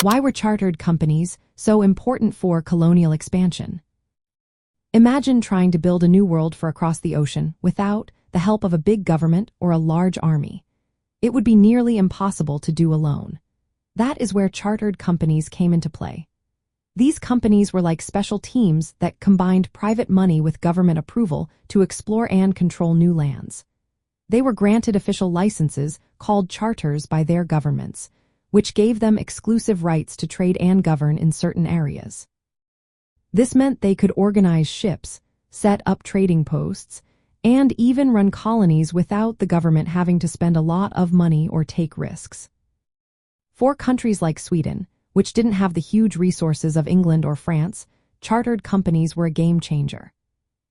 Why were chartered companies so important for colonial expansion? Imagine trying to build a new world for across the ocean without the help of a big government or a large army. It would be nearly impossible to do alone. That is where chartered companies came into play. These companies were like special teams that combined private money with government approval to explore and control new lands. They were granted official licenses, called charters, by their governments, which gave them exclusive rights to trade and govern in certain areas. This meant they could organize ships, set up trading posts, and even run colonies without the government having to spend a lot of money or take risks. For countries like Sweden, which didn't have the huge resources of England or France, chartered companies were a game changer.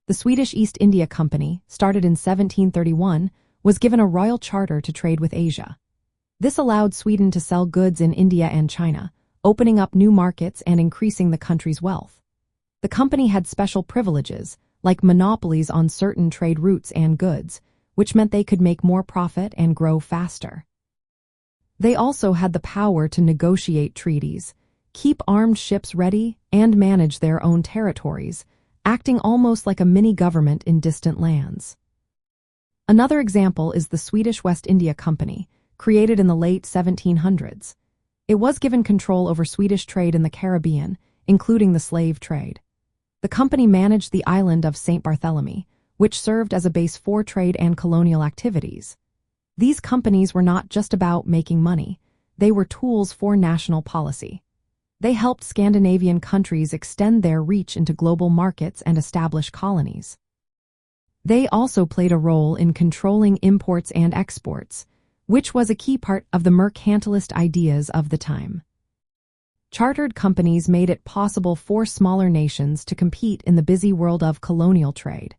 The Swedish East India Company, started in 1731, was given a royal charter to trade with Asia. This allowed Sweden to sell goods in India and China, opening up new markets and increasing the country's wealth. The company had special privileges, like monopolies on certain trade routes and goods, which meant they could make more profit and grow faster. They also had the power to negotiate treaties, keep armed ships ready, and manage their own territories, acting almost like a mini-government in distant lands. Another example is the Swedish West India Company, created in the late 1700s. It was given control over Swedish trade in the Caribbean, including the slave trade. The company managed the island of St. Bartholomew, which served as a base for trade and colonial activities. These companies were not just about making money, they were tools for national policy. They helped Scandinavian countries extend their reach into global markets and establish colonies. They also played a role in controlling imports and exports, which was a key part of the mercantilist ideas of the time. Chartered companies made it possible for smaller nations to compete in the busy world of colonial trade.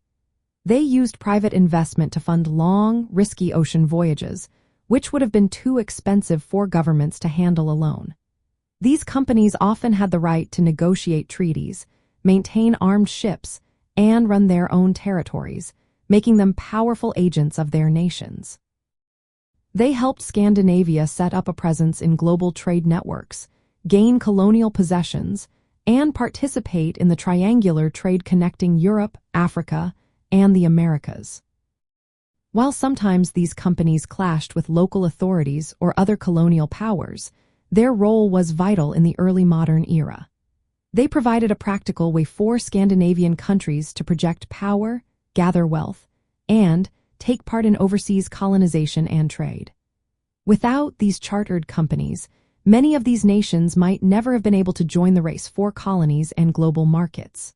They used private investment to fund long, risky ocean voyages, which would have been too expensive for governments to handle alone. These companies often had the right to negotiate treaties, maintain armed ships, and run their own territories, making them powerful agents of their nations. They helped Scandinavia set up a presence in global trade networks, gain colonial possessions, and participate in the triangular trade connecting Europe, Africa, and the Americas. While sometimes these companies clashed with local authorities or other colonial powers, their role was vital in the early modern era. They provided a practical way for Scandinavian countries to project power, gather wealth, and take part in overseas colonization and trade. Without these chartered companies, many of these nations might never have been able to join the race for colonies and global markets.